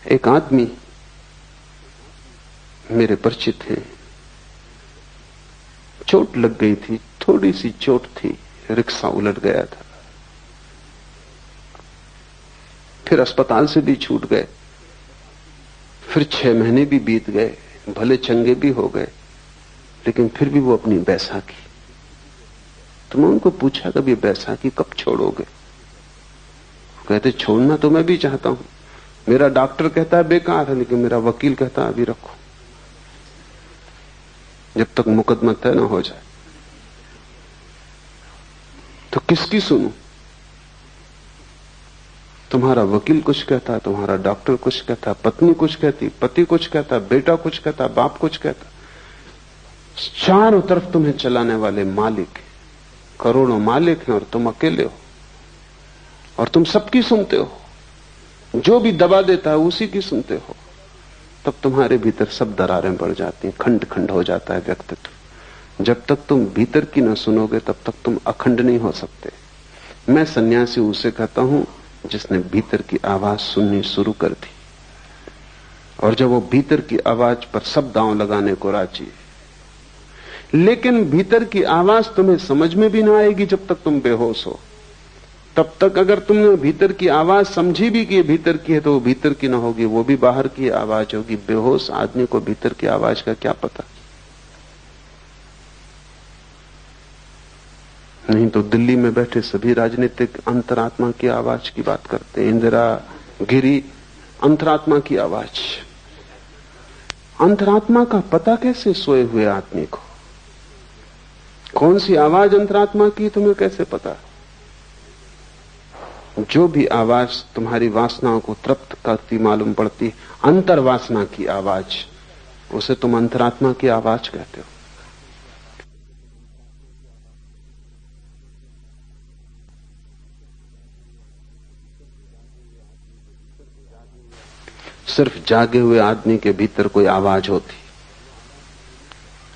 एक आदमी मेरे परिचित हैं, चोट लग गई थी, थोड़ी सी चोट थी, रिक्शा उलट गया था, फिर अस्पताल से भी छूट गए, फिर 6 महीने भी बीत गए, भले चंगे भी हो गए, लेकिन फिर भी वो अपनी बैसाखी। तो मैं उनको पूछा कभी बैसाखी कब छोड़ोगे? कहते छोड़ना तो मैं भी चाहता हूं, मेरा डॉक्टर कहता है बेकार है, लेकिन मेरा वकील कहता है अभी रखो, जब तक मुकदमा तय ना हो जाए। तो किसकी सुनूं? तुम्हारा वकील कुछ कहता है, तुम्हारा डॉक्टर कुछ कहता है, पत्नी कुछ कहती, पति कुछ कहता, बेटा कुछ कहता, बाप कुछ कहता। चारों तरफ तुम्हें चलाने वाले मालिक, करोड़ों मालिक हैं और तुम अकेले हो, और तुम सबकी सुनते हो। जो भी दबा देता है उसी की सुनते हो। तब तुम्हारे भीतर सब दरारें बढ़ जाती हैं, खंड खंड हो जाता है व्यक्तित्व। जब तक तुम भीतर की न सुनोगे तब तक तुम अखंड नहीं हो सकते। मैं सन्यासी उसे कहता हूं जिसने भीतर की आवाज सुननी शुरू कर दी, और जब वो भीतर की आवाज पर सब दांव लगाने को राजी है। लेकिन भीतर की आवाज तुम्हें समझ में भी ना आएगी जब तक तुम बेहोश हो। तब तक अगर तुमने भीतर की आवाज समझी भी कि ये भीतर की है, तो वो भीतर की ना होगी, वो भी बाहर की आवाज होगी। बेहोश आदमी को भीतर की आवाज का क्या पता? नहीं तो दिल्ली में बैठे सभी राजनीतिक अंतरात्मा की आवाज की बात करते हैं। इंदिरा, गिरी, अंतरात्मा की आवाज। अंतरात्मा का पता कैसे सोए हुए आदमी को? कौन सी आवाज अंतरात्मा की तुम्हें कैसे पता? जो भी आवाज तुम्हारी वासनाओं को तृप्त करती मालूम पड़ती, अंतर्वासना की आवाज, उसे तुम अंतरात्मा की आवाज कहते हो। सिर्फ जागे हुए आदमी के भीतर कोई आवाज होती,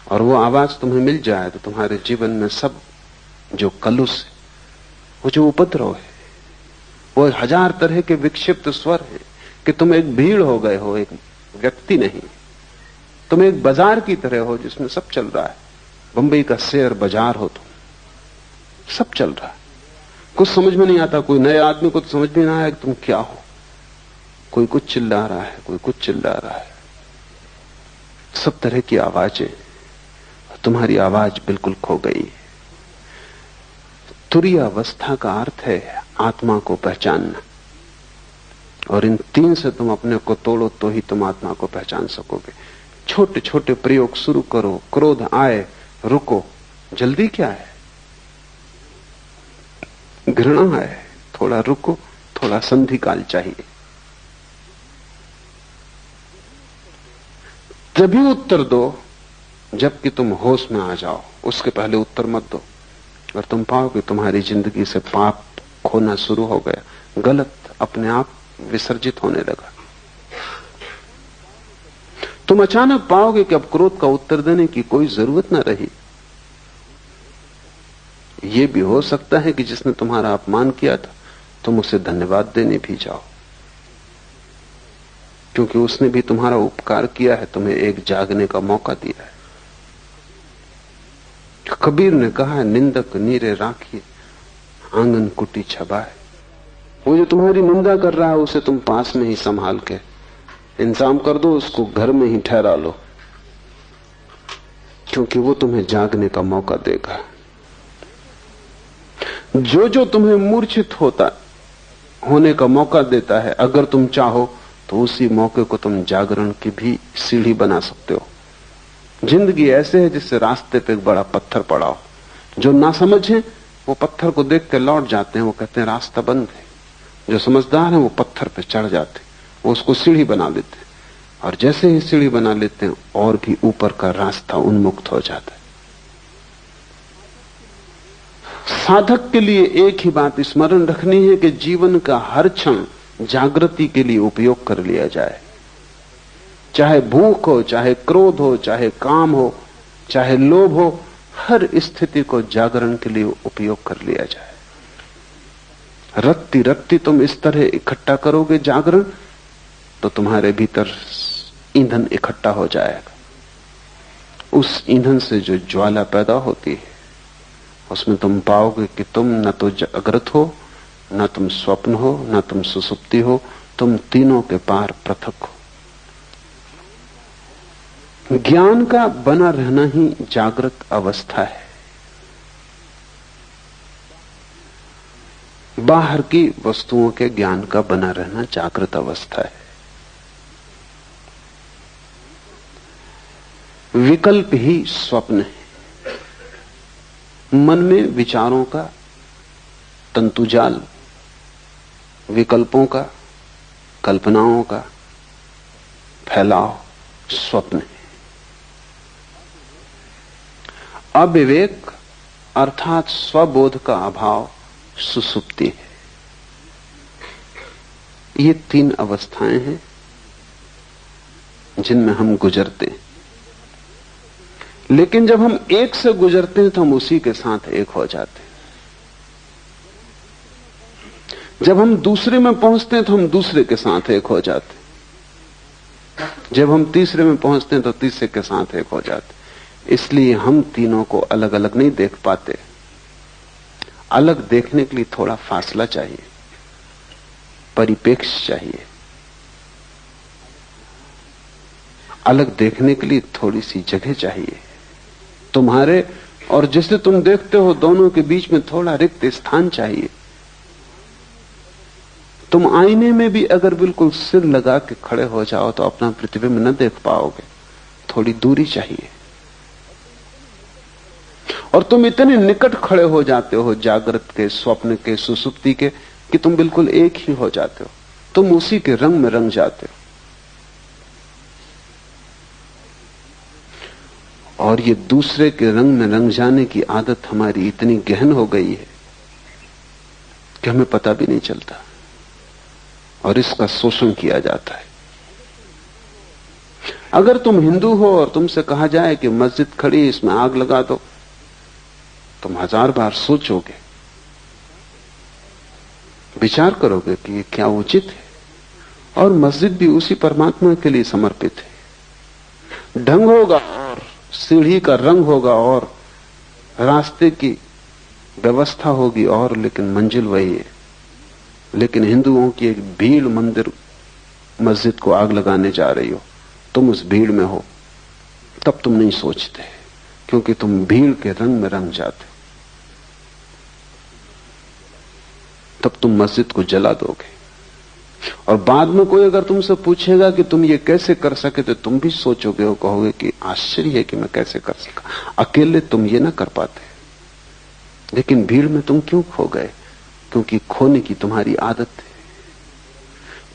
और वो आवाज तुम्हें मिल जाए तो तुम्हारे जीवन में सब जो कलुष है, वो जो उपद्रव है, वो 1000 तरह के विक्षिप्त स्वर है कि तुम एक भीड़ हो गए हो, एक व्यक्ति नहीं। तुम एक बाजार की तरह हो जिसमें सब चल रहा है। बंबई का शेयर बाजार हो, तुम सब चल रहा है, कुछ समझ में नहीं आता। कोई नए आदमी को तो समझ में ना आया कि तुम क्या हो। कोई कुछ चिल्ला रहा है, कोई कुछ चिल्ला रहा है, सब तरह की आवाजें। तुम्हारी आवाज बिल्कुल खो गई है। तुरीय अवस्था का अर्थ है आत्मा को पहचानना, और इन 3 से तुम अपने को तोड़ो तो ही तुम आत्मा को पहचान सकोगे। छोटे छोटे प्रयोग शुरू करो। क्रोध आए, रुको, जल्दी क्या है? घृणा आए, थोड़ा रुको, थोड़ा संधि काल चाहिए, तभी उत्तर दो जबकि तुम होश में आ जाओ। उसके पहले उत्तर मत दो, और तुम पाओ कि तुम्हारी जिंदगी से पाप खोना शुरू हो गया, गलत अपने आप विसर्जित होने लगा। तुम अचानक पाओगे कि अब क्रोध का उत्तर देने की कोई जरूरत ना रही। यह भी हो सकता है कि जिसने तुम्हारा अपमान किया था तुम उसे धन्यवाद देने भी जाओ, क्योंकि उसने भी तुम्हारा उपकार किया है, तुम्हें एक जागने का मौका दिया है। कबीर ने कहा है, निंदक नीरे राखिए आंगन कुटी छबाए। वो जो तुम्हारी निंदा कर रहा है उसे तुम पास में ही संभाल के इंतजाम कर दो, उसको घर में ही ठहरा लो, क्योंकि वो तुम्हें जागने का मौका देगा। जो जो तुम्हें मूर्छित होने का मौका देता है, अगर तुम चाहो तो उसी मौके को तुम जागरण की भी सीढ़ी बना सकते हो। जिंदगी ऐसे है जिससे रास्ते पे एक बड़ा पत्थर पड़ा हो। जो ना समझे वो पत्थर को देख के लौट जाते हैं, वो कहते हैं रास्ता बंद है। जो समझदार है वो पत्थर पे चढ़ जाते, वो उसको सीढ़ी बना लेते, और जैसे ही सीढ़ी बना लेते हैं और भी ऊपर का रास्ता उन्मुक्त हो जाता है। साधक के लिए एक ही बात स्मरण रखनी है कि जीवन का हर क्षण जागृति के लिए उपयोग कर लिया जाए। चाहे भूख हो, चाहे क्रोध हो, चाहे काम हो, चाहे लोभ हो, हर स्थिति को जागरण के लिए उपयोग कर लिया जाए। रत्ती रत्ती तुम इस तरह इकट्ठा करोगे जागरण तो तुम्हारे भीतर ईंधन इकट्ठा हो जाएगा। उस ईंधन से जो ज्वाला पैदा होती है उसमें तुम पाओगे कि तुम न तो जागृत हो, न तुम स्वप्न हो, न तुम सुसुप्ति हो, तुम तीनों के पार पृथक हो। ज्ञान का बना रहना ही जागृत अवस्था है। बाहर की वस्तुओं के ज्ञान का बना रहना जागृत अवस्था है। विकल्प ही स्वप्न है। मन में विचारों का तंतुजाल, विकल्पों का, कल्पनाओं का फैलाव स्वप्न है। अविवेक अर्थात स्वबोध का अभाव सुसुप्ति है। ये तीन अवस्थाएं हैं जिनमें हम गुजरते हैं। लेकिन जब हम एक से गुजरते हैं तो हम उसी के साथ एक हो जाते हैं। जब हम दूसरे में पहुंचते हैं तो हम दूसरे के साथ एक हो जाते हैं। जब हम तीसरे में पहुंचते हैं तो तीसरे के साथ एक हो जाते हैं। इसलिए हम तीनों को अलग अलग नहीं देख पाते। अलग देखने के लिए थोड़ा फासला चाहिए, परिपेक्ष चाहिए। अलग देखने के लिए थोड़ी सी जगह चाहिए। तुम्हारे और जिसे तुम देखते हो दोनों के बीच में थोड़ा रिक्त स्थान चाहिए। तुम आईने में भी अगर बिल्कुल सिर लगा के खड़े हो जाओ तो अपना प्रतिबिंब न देख पाओगे, थोड़ी दूरी चाहिए। और तुम इतने निकट खड़े हो जाते हो जागृत के, स्वप्न के, सुसुप्ति के, कि तुम बिल्कुल एक ही हो जाते हो। तुम उसी के रंग में रंग जाते हो। और ये दूसरे के रंग में रंग जाने की आदत हमारी इतनी गहन हो गई है कि हमें पता भी नहीं चलता और इसका शोषण किया जाता है। अगर तुम हिंदू हो और तुमसे कहा जाए कि मस्जिद खड़ी, इसमें आग लगा दो, तुम 1000 बार सोचोगे, विचार करोगे कि ये क्या उचित है। और मस्जिद भी उसी परमात्मा के लिए समर्पित है। ढंग होगा और सीढ़ी का रंग होगा और रास्ते की व्यवस्था होगी और, लेकिन मंजिल वही है। लेकिन हिंदुओं की एक भीड़ मंदिर मस्जिद को आग लगाने जा रही हो, तुम उस भीड़ में हो, तब तुम नहीं सोचते, क्योंकि तुम भीड़ के रंग में रंग जाते हो। तब तुम मस्जिद को जला दोगे। और बाद में कोई अगर तुमसे पूछेगा कि तुम ये कैसे कर सके, तो तुम भी सोचोगे और कहोगे कि आश्चर्य है कि मैं कैसे कर सका। अकेले तुम ये ना कर पाते, लेकिन भीड़ में तुम क्यों खो गए? क्योंकि खोने की तुम्हारी आदत है।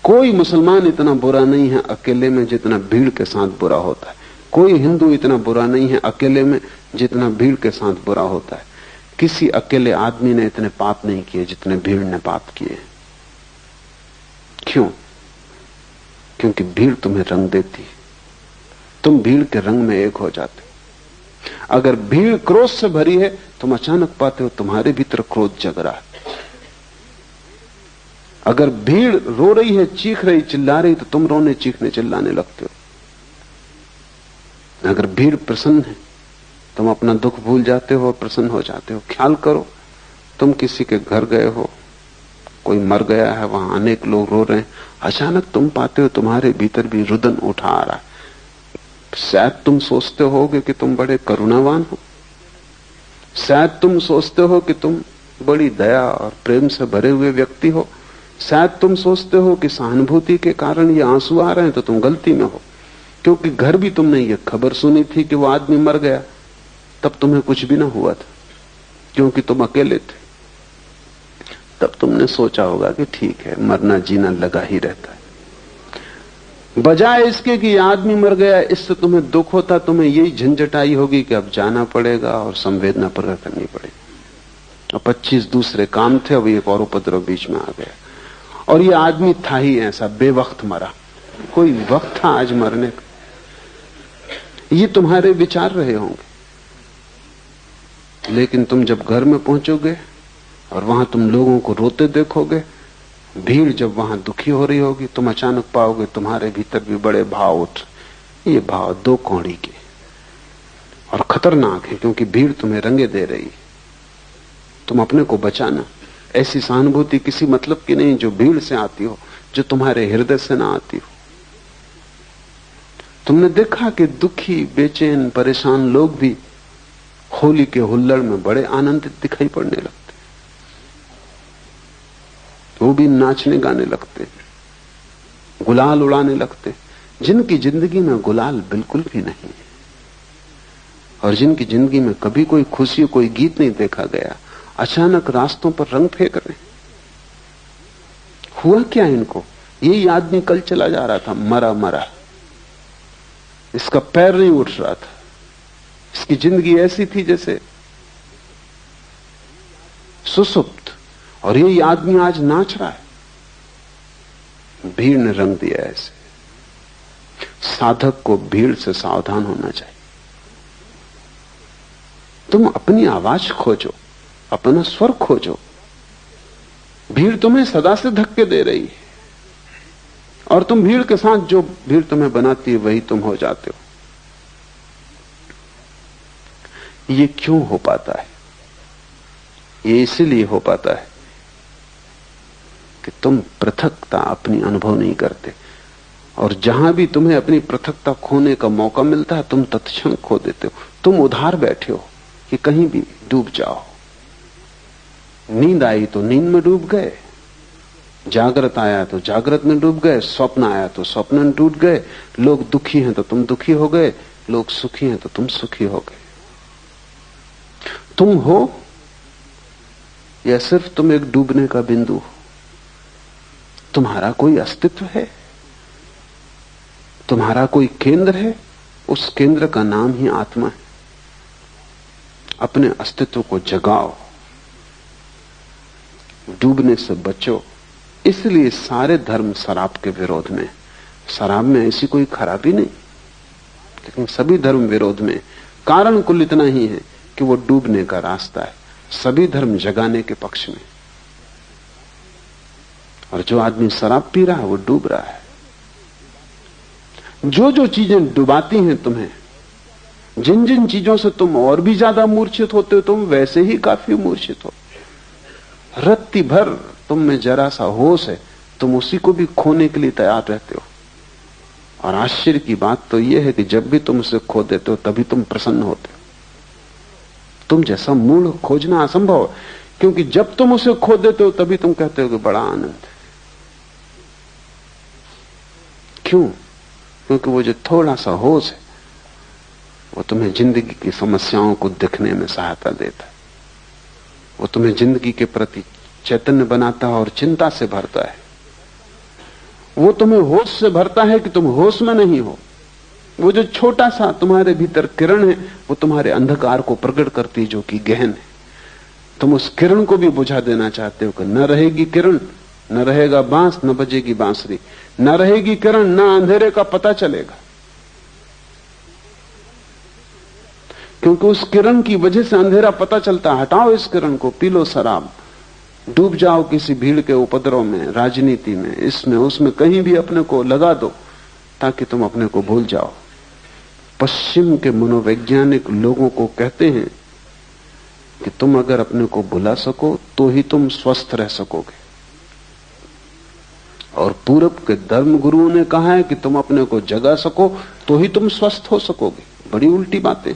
कोई मुसलमान इतना बुरा नहीं है अकेले में जितना भीड़ के साथ बुरा होता है। कोई हिंदू इतना बुरा नहीं है अकेले में जितना भीड़ के साथ बुरा होता है। किसी अकेले आदमी ने इतने पाप नहीं किए जितने भीड़ ने पाप किए। क्यों? क्योंकि भीड़ तुम्हें रंग देती, तुम भीड़ के रंग में एक हो जाते। अगर भीड़ क्रोध से भरी है, तुम अचानक पाते हो तुम्हारे भीतर क्रोध जग रहा है। अगर भीड़ रो रही है, चीख रही, चिल्ला रही, तो तुम रोने, चीखने, चिल्लाने लगते हो। अगर भीड़ प्रसन्न है, तुम अपना दुख भूल जाते हो और प्रसन्न हो जाते हो। ख्याल करो, तुम किसी के घर गए हो, कोई मर गया है, वहां अनेक लोग रो रहे हैं, अचानक तुम पाते हो तुम्हारे भीतर भी रुदन उठा आ रहा है। शायद तुम सोचते होगे कि तुम बड़े करुणावान हो, शायद तुम सोचते हो कि तुम बड़ी दया और प्रेम से भरे हुए व्यक्ति हो, शायद तुम सोचते हो कि सहानुभूति के कारण ये आंसू आ रहे हैं, तो तुम गलती में हो। क्योंकि घर भी तुमने ये खबर सुनी थी कि वो आदमी मर गया, तब तुम्हें कुछ भी ना हुआ था, क्योंकि तुम अकेले थे। तब तुमने सोचा होगा कि ठीक है, मरना जीना लगा ही रहता है। बजाय इसके कि आदमी मर गया, इससे तुम्हें दुख होता, तुम्हें यही झंझट आई होगी कि अब जाना पड़ेगा और संवेदना प्रकट करनी पड़ेगी। और 25 दूसरे काम थे, अब एक और उपद्रव बीच में आ गया। और ये आदमी था ही ऐसा, बेवक्त मरा, कोई वक्त था आज मरने का। ये तुम्हारे विचार रहे होंगे। लेकिन तुम जब घर में पहुंचोगे और वहां तुम लोगों को रोते देखोगे भीड़ जब वहां दुखी हो रही होगी, तुम अचानक पाओगे तुम्हारे भीतर भी बड़े भाव उठ। ये भाव दो कौड़ी के और खतरनाक है, क्योंकि भीड़ तुम्हें रंगे दे रही है। तुम अपने को बचाना। ऐसी सहानुभूति किसी मतलब की नहीं जो भीड़ से आती हो, जो तुम्हारे हृदय से ना आती हो। तुमने देखा कि दुखी, बेचैन, परेशान लोग भी होली के हुल्लड़ में बड़े आनंदित दिखाई पड़ने लगते। वो भी नाचने गाने लगते, गुलाल उड़ाने लगते। जिनकी जिंदगी में गुलाल बिल्कुल भी नहीं है और जिनकी जिंदगी में कभी कोई खुशी, कोई गीत नहीं देखा गया, अचानक रास्तों पर रंग फेंक रहे। हुआ क्या इनको? यही आदमी कल चला जा रहा था मरा मरा, इसका पैर नहीं उठ रहा था, इसकी जिंदगी ऐसी थी जैसे सुसुप्त, और यही आदमी आज नाच रहा है। भीड़ ने रंग दिया ऐसे। साधक को भीड़ से सावधान होना चाहिए। तुम अपनी आवाज खोजो, अपना स्वर खोजो। भीड़ तुम्हें सदा से धक्के दे रही है और तुम भीड़ के साथ, जो भीड़ तुम्हें बनाती है वही तुम हो जाते हो। ये क्यों हो पाता है? ये इसलिए हो पाता है कि तुम पृथकता अपनी अनुभव नहीं करते, और जहां भी तुम्हें अपनी पृथकता खोने का मौका मिलता है तुम तत्क्षण खो देते हो। तुम उधार बैठे हो कि कहीं भी डूब जाओ। नींद आई तो नींद में डूब गए, जागृत आया तो जागृत में डूब गए, स्वप्न आया तो स्वप्न में डूब गए। लोग दुखी हैं तो तुम दुखी हो गए, लोग सुखी हैं तो तुम सुखी हो गए। तुम हो या सिर्फ तुम एक डूबने का बिंदु हो? तुम्हारा कोई अस्तित्व है, तुम्हारा कोई केंद्र है। उस केंद्र का नाम ही आत्मा है। अपने अस्तित्व को जगाओ, डूबने से बचो। इसलिए सारे धर्म शराब के विरोध में। शराब में ऐसी कोई खराबी नहीं, लेकिन सभी धर्म विरोध में। कारण कुल इतना ही है कि वो डूबने का रास्ता है। सभी धर्म जगाने के पक्ष में, और जो आदमी शराब पी रहा है वो डूब रहा है। जो जो चीजें डुबाती हैं तुम्हें, जिन जिन चीजों से तुम और भी ज्यादा मूर्छित होते हो, तुम वैसे ही काफी मूर्छित हो। रत्ती भर तुम में जरा सा होश है, तुम उसी को भी खोने के लिए तैयार रहते हो। और आश्चर्य की बात तो यह है कि जब भी तुम उसे खो देते हो तभी तुम प्रसन्न होते हो। तुम जैसा मूल खोजना असंभव है, क्योंकि जब तुम उसे खो देते हो तभी तुम कहते हो कि बड़ा आनंद है। क्यों? क्योंकि वो जो थोड़ा सा होश है वो तुम्हें जिंदगी की समस्याओं को देखने में सहायता देता है। वो तुम्हें जिंदगी के प्रति चैतन्य बनाता है और चिंता से भरता है। वो तुम्हें होश से भरता है कि तुम होश में नहीं हो। वो जो छोटा सा तुम्हारे भीतर किरण है वो तुम्हारे अंधकार को प्रकट करती, जो कि गहन है। तुम उस किरण को भी बुझा देना चाहते हो कि न रहेगी किरण, न रहेगा बांस, न बजेगी बांसुरी। न रहेगी किरण, न अंधेरे का पता चलेगा, क्योंकि उस किरण की वजह से अंधेरा पता चलता। हटाओ इस किरण को, पी लो शराब, डूब जाओ किसी भीड़ के उपद्रव में, राजनीति में, इसमें उसमें, कहीं भी अपने को लगा दो ताकि तुम अपने को भूल जाओ। पश्चिम के मनोवैज्ञानिक लोगों को कहते हैं कि तुम अगर अपने को भुला सको तो ही तुम स्वस्थ रह सकोगे, और पूरब के धर्म गुरुओं ने कहा है कि तुम अपने को जगा सको तो ही तुम स्वस्थ हो सकोगे। बड़ी उल्टी बातें,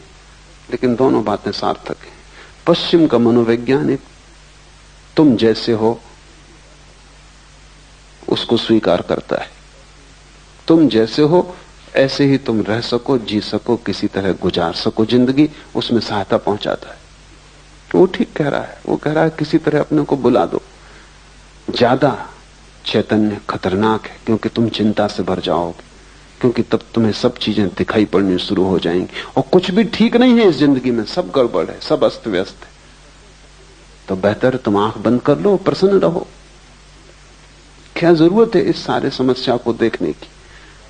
लेकिन दोनों बातें सार्थक हैं। पश्चिम का मनोवैज्ञानिक तुम जैसे हो उसको स्वीकार करता है। तुम जैसे हो ऐसे ही तुम रह सको, जी सको, किसी तरह गुजार सको जिंदगी, उसमें सहायता पहुंचाता है। वो ठीक कह रहा है। वो कह रहा है किसी तरह अपने को बुला दो। ज्यादा चैतन्य खतरनाक है, क्योंकि तुम चिंता से भर जाओगे, क्योंकि तब तुम्हें सब चीजें दिखाई पड़नी शुरू हो जाएंगी और कुछ भी ठीक नहीं है इस जिंदगी में, सब गड़बड़ है, सब अस्त व्यस्त है। तो बेहतर तुम आंख बंद कर लो, प्रसन्न रहो। क्या जरूरत है इस सारे समस्या को देखने की?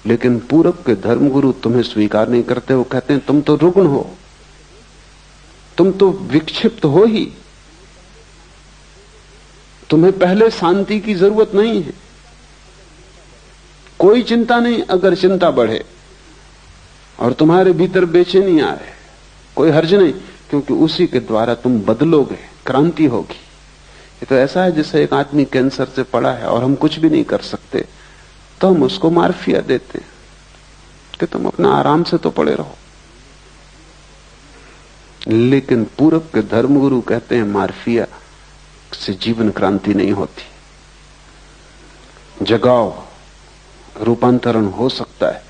लेकिन पूरब के धर्मगुरु तुम्हें स्वीकार नहीं करते। वो कहते हैं तुम तो रुग्ण हो, तुम तो विक्षिप्त हो ही, तुम्हें पहले शांति की जरूरत नहीं है। कोई चिंता नहीं। अगर चिंता बढ़े और तुम्हारे भीतर बेचैनी आए, कोई हर्ज नहीं, क्योंकि उसी के द्वारा तुम बदलोगे, क्रांति होगी। ये तो ऐसा है जैसे एक आदमी कैंसर से पड़ा है और हम कुछ भी नहीं कर सकते, तो हम उसको मार्फिया देते हैं कि तुम अपना आराम से तो पड़े रहो। लेकिन पूरब के धर्मगुरु कहते हैं मार्फिया से जीवन क्रांति नहीं होती। जगाओ, रूपांतरण हो सकता है।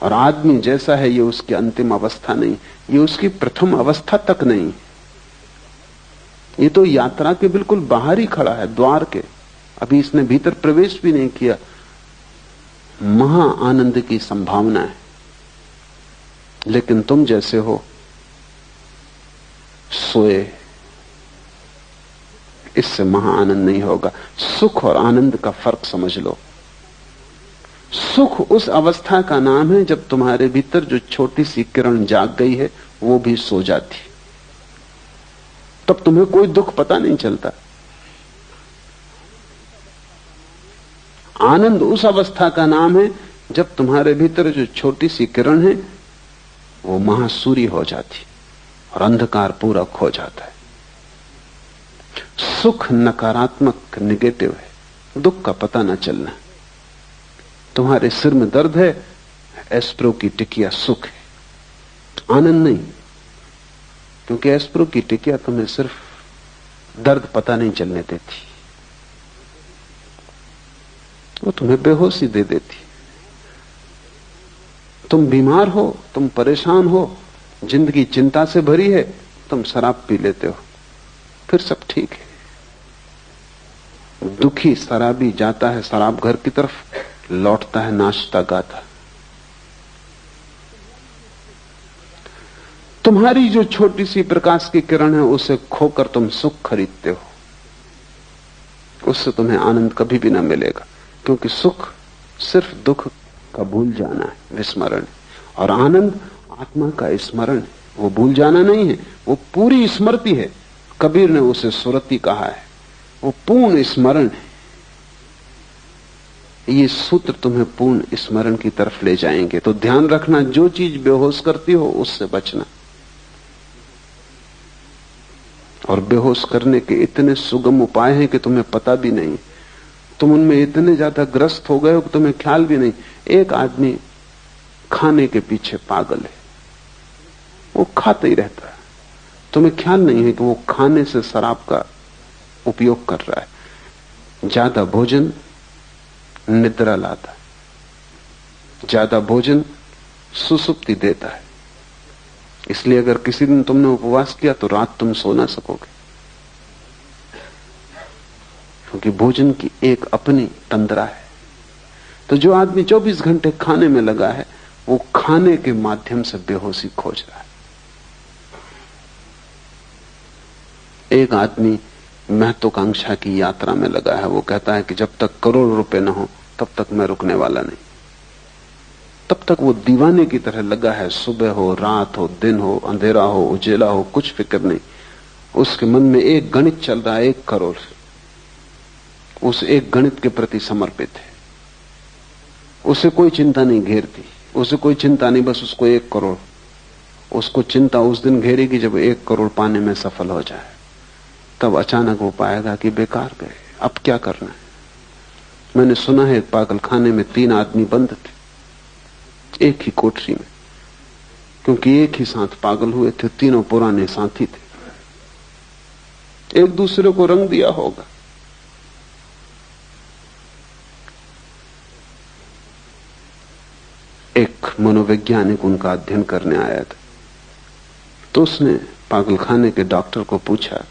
और आदमी जैसा है ये उसकी अंतिम अवस्था नहीं, ये उसकी प्रथम अवस्था तक नहीं। ये तो यात्रा के बिल्कुल बाहर ही खड़ा है, द्वार के। अभी इसने भीतर प्रवेश भी नहीं किया। महा आनंद की संभावना है, लेकिन तुम जैसे हो सोए, इससे महा आनंद नहीं होगा। सुख और आनंद का फर्क समझ लो। सुख उस अवस्था का नाम है जब तुम्हारे भीतर जो छोटी सी किरण जाग गई है वो भी सो जाती, तब तुम्हें कोई दुख पता नहीं चलता। आनंद उस अवस्था का नाम है जब तुम्हारे भीतर जो छोटी सी किरण है वो महासूर्य हो जाती और अंधकार पूरा खो जाता है। सुख नकारात्मक, निगेटिव है, दुख का पता न चलना। तुम्हारे सिर में दर्द है, एस्प्रो की टिकिया सुख है, आनंद नहीं। क्योंकि एस्प्रो की टिकिया तुम्हें सिर्फ दर्द पता नहीं चलने देती, वो तुम्हें बेहोशी दे देती। तुम बीमार हो, तुम परेशान हो, जिंदगी चिंता से भरी है, तुम शराब पी लेते हो, फिर सब ठीक है। दुखी शराबी जाता है शराब घर की तरफ, लौटता है नाचता गाता। तुम्हारी जो छोटी सी प्रकाश की किरण है उसे खोकर तुम सुख खरीदते हो, उससे तुम्हें आनंद कभी भी ना मिलेगा। क्योंकि सुख सिर्फ दुख का भूल जाना है, विस्मरण। और आनंद आत्मा का स्मरण है, वो भूल जाना नहीं है, वो पूरी स्मृति है। कबीर ने उसे सुरति कहा है, वो पूर्ण स्मरण है। ये सूत्र तुम्हें पूर्ण स्मरण की तरफ ले जाएंगे। तो ध्यान रखना, जो चीज बेहोश करती हो उससे बचना। और बेहोश करने के इतने सुगम उपाय हैं कि तुम्हें पता भी नहीं। तुम उनमें इतने ज्यादा ग्रस्त हो गए हो कि तुम्हें ख्याल भी नहीं। एक आदमी खाने के पीछे पागल है, वो खाता ही रहता है, तुम्हें ख्याल नहीं है कि वो खाने से शराब का उपयोग कर रहा है। ज्यादा भोजन निद्रा लाता है, ज्यादा भोजन सुसुप्ति देता है। इसलिए अगर किसी दिन तुमने उपवास किया तो रात तुम सो ना सकोगे, क्योंकि भोजन की एक अपनी तंद्रा है। तो जो आदमी 24 घंटे खाने में लगा है वो खाने के माध्यम से बेहोशी खोज रहा है। एक आदमी महत्वाकांक्षा की यात्रा में लगा है, वो कहता है कि जब तक करोड़ रुपए ना हो तब तक मैं रुकने वाला नहीं। तब तक वो दीवाने की तरह लगा है, सुबह हो, रात हो, दिन हो, अंधेरा हो, उजेला हो, कुछ फिक्र नहीं। उसके मन में एक गणित चल रहा है, 1 करोड़। उस एक गणित के प्रति समर्पित है, उसे कोई चिंता नहीं घेरती, उसे कोई चिंता नहीं, बस उसको 1 करोड़। उसको चिंता उस दिन घेरेगी जब 1 करोड़ पाने में सफल हो जाए। तब अचानक वो पाएगा कि बेकार गए, अब क्या करना है। मैंने सुना है पागल खाने में 3 आदमी बंद थे एक ही कोठरी में, क्योंकि एक ही साथ पागल हुए थे, तीनों पुराने साथी थे, एक दूसरे को रंग दिया होगा। एक मनोवैज्ञानिक उनका अध्ययन करने आया था, तो उसने पागल खाने के डॉक्टर को पूछा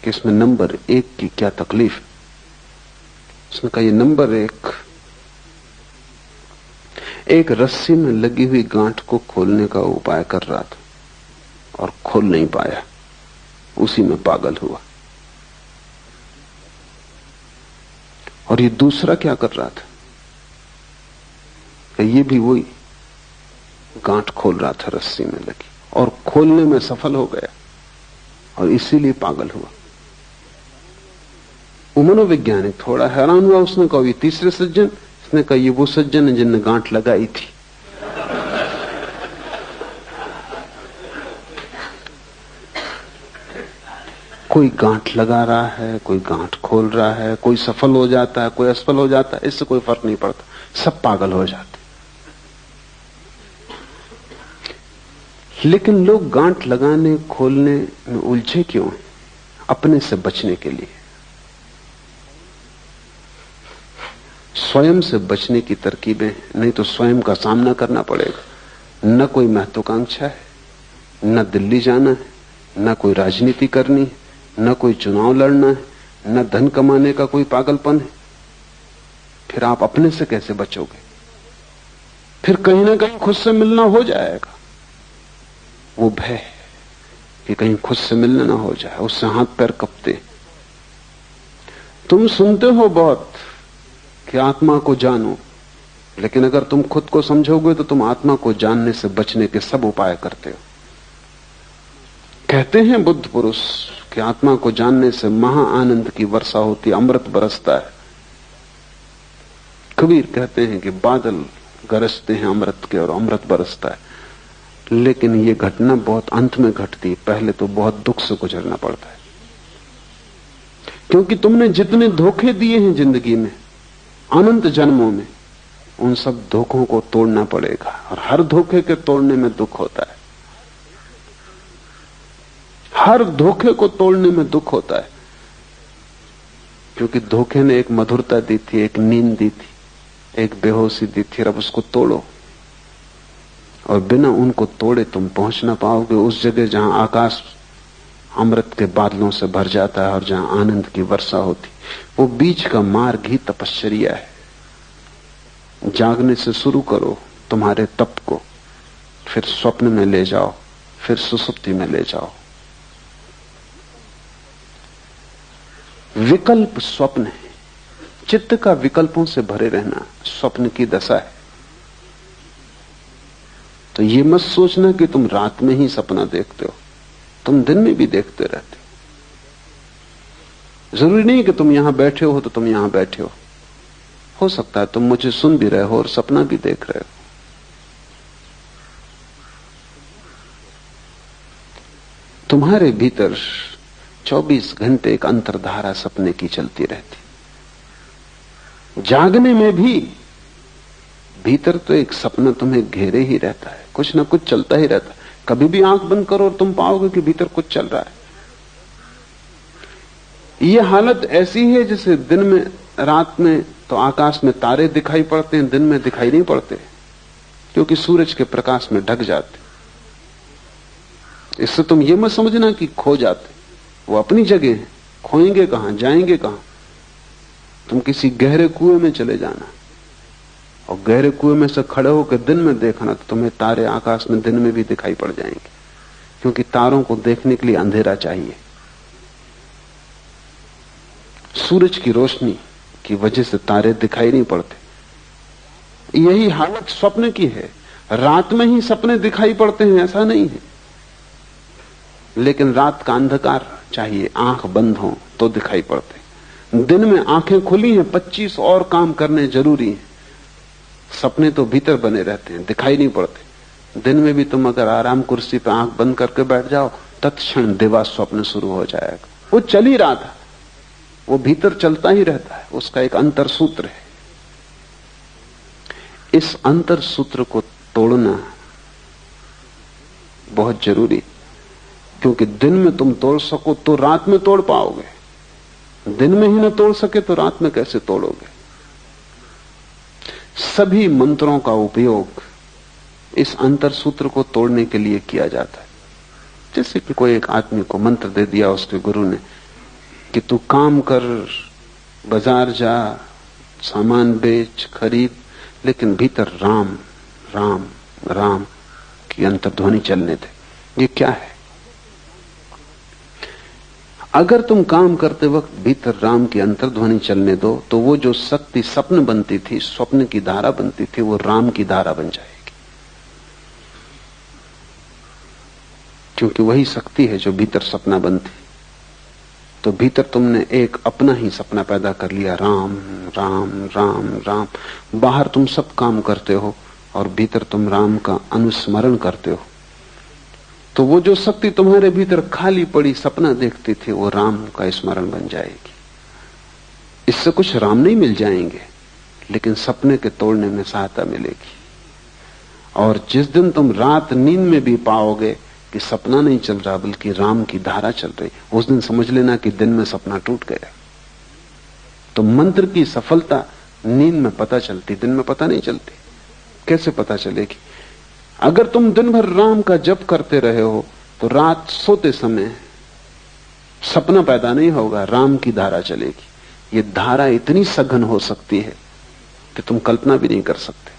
कि इसमें नंबर 1 की क्या तकलीफ है। उसने कहा, ये नंबर 1 एक रस्सी में लगी हुई गांठ को खोलने का उपाय कर रहा था और खोल नहीं पाया, उसी में पागल हुआ। और ये दूसरा क्या कर रहा था, ये भी वही गांठ खोल रहा था रस्सी में लगी, और खोलने में सफल हो गया और इसीलिए पागल हुआ। वो मनोवैज्ञानिक थोड़ा हैरान हुआ। उसने कहा ये तीसरे सज्जन? उसने कहा ये वो सज्जन है जिनने गांठ लगाई थी। कोई गांठ लगा रहा है, कोई गांठ खोल रहा है, कोई सफल हो जाता है, कोई असफल हो जाता है, इससे कोई फर्क नहीं पड़ता, सब पागल हो जाते। लेकिन लोग गांठ लगाने खोलने में उलझे क्यों हैं? अपने से बचने के लिए। स्वयं से बचने की तरकीबें, नहीं तो स्वयं का सामना करना पड़ेगा। न कोई महत्वाकांक्षा है, न दिल्ली जाना है, न कोई राजनीति करनी है, न कोई चुनाव लड़ना है, न धन कमाने का कोई पागलपन है। फिर आप अपने से कैसे बचोगे? फिर कहीं ना कहीं खुद से मिलना हो जाएगा। वो भय कि कहीं खुद से मिलना ना हो जाए, उससे हाथ पैर कपते। तुम सुनते हो बहुत कि आत्मा को जानो, लेकिन अगर तुम खुद को समझोगे तो तुम आत्मा को जानने से बचने के सब उपाय करते हो। कहते हैं बुद्ध पुरुष कि आत्मा को जानने से महा आनंद की वर्षा होती, अमृत बरसता है। कबीर कहते हैं कि बादल गरजते हैं अमृत के और अमृत बरसता है। लेकिन ये घटना बहुत अंत में घटती है, पहले तो बहुत दुख से गुजरना पड़ता है। क्योंकि तुमने जितने धोखे दिए हैं जिंदगी में अनंत जन्मों में, उन सब धोखों को तोड़ना पड़ेगा। और हर धोखे के तोड़ने में दुख होता है, हर धोखे को तोड़ने में दुख होता है। क्योंकि धोखे ने एक मधुरता दी थी, एक नींद दी थी, एक बेहोशी दी थी। अब उसको तोड़ो, और बिना उनको तोड़े तुम पहुंच ना पाओगे उस जगह जहां आकाश अमृत के बादलों से भर जाता है और जहां आनंद की वर्षा होती। वो बीच का मार्ग ही तपश्चर्या है। जागने से शुरू करो तुम्हारे तप को, फिर स्वप्न में ले जाओ, फिर सुसुप्ति में ले जाओ। विकल्प स्वप्न है। चित्त का विकल्पों से भरे रहना स्वप्न की दशा है। तो ये मत सोचना कि तुम रात में ही सपना देखते हो, तुम दिन में भी देखते रहते हो। जरूरी नहीं कि तुम यहां बैठे हो तो तुम यहां बैठे हो सकता है तुम मुझे सुन भी रहे हो और सपना भी देख रहे हो। तुम्हारे भीतर 24 घंटे एक अंतर्धारा सपने की चलती रहती। जागने में भी भीतर तो एक सपना तुम्हें घेरे ही रहता है, कुछ ना कुछ चलता ही रहता है। कभी भी आंख बंद करो और तुम पाओगे कि भीतर कुछ चल रहा है। यह हालत ऐसी है जैसे दिन में, रात में तो आकाश में तारे दिखाई पड़ते हैं, दिन में दिखाई नहीं पड़ते क्योंकि सूरज के प्रकाश में ढक जाते। इससे तुम ये मत समझना कि खो जाते, वो अपनी जगह है, खोएंगे कहां, जाएंगे कहां। तुम किसी गहरे कुएं में चले जाना और गहरे कुएं में से खड़े होकर दिन में देखना तो तुम्हें तारे आकाश में दिन में भी दिखाई पड़ जाएंगे, क्योंकि तारों को देखने के लिए अंधेरा चाहिए। सूरज की रोशनी की वजह से तारे दिखाई नहीं पड़ते। यही हालत स्वप्न की है। रात में ही सपने दिखाई पड़ते हैं ऐसा नहीं है, लेकिन रात का अंधकार चाहिए, आंख बंद हो तो दिखाई पड़ते। दिन में आंखें खुली हैं, 25 और काम करने जरूरी हैं। सपने तो भीतर बने रहते हैं, दिखाई नहीं पड़ते। दिन में भी तुम अगर आराम कुर्सी पर आंख बंद करके बैठ जाओ, तत्क्षण दिवा स्वप्न शुरू हो जाएगा। वो चल ही रहा था, वो भीतर चलता ही रहता है, उसका एक अंतर सूत्र है। इस अंतर सूत्र को तोड़ना बहुत जरूरी, क्योंकि दिन में तुम तोड़ सको तो रात में तोड़ पाओगे, दिन में ही न तोड़ सके तो रात में कैसे तोड़ोगे। सभी मंत्रों का उपयोग इस अंतर सूत्र को तोड़ने के लिए किया जाता है। जैसे कि कोई एक आदमी को मंत्र दे दिया उसके गुरु ने कि तू काम कर, बाजार जा, सामान बेच, खरीद, लेकिन भीतर राम राम राम की अंतर्ध्वनि चलने दे। ये क्या है? अगर तुम काम करते वक्त भीतर राम की अंतर्ध्वनि चलने दो तो वो जो शक्ति स्वप्न बनती थी, स्वप्न की धारा बनती थी, वो राम की धारा बन जाएगी। क्योंकि वही शक्ति है जो भीतर सपना बनती। तो भीतर तुमने एक अपना ही सपना पैदा कर लिया, राम राम राम राम। बाहर तुम सब काम करते हो और भीतर तुम राम का अनुस्मरण करते हो। तो वो जो शक्ति तुम्हारे भीतर खाली पड़ी सपना देखती थी, वो राम का स्मरण बन जाएगी। इससे कुछ राम नहीं मिल जाएंगे, लेकिन सपने के तोड़ने में सहायता मिलेगी। और जिस दिन तुम रात नींद में भी पाओगे कि सपना नहीं चल रहा बल्कि राम की धारा चल रही, उस दिन समझ लेना कि दिन में सपना टूट गया। तो मंत्र की सफलता नींद में पता चलती, दिन में पता नहीं चलती। कैसे पता चलेगी? अगर तुम दिन भर राम का जप करते रहे हो तो रात सोते समय सपना पैदा नहीं होगा, राम की धारा चलेगी। ये धारा इतनी सघन हो सकती है कि तुम कल्पना भी नहीं कर सकते।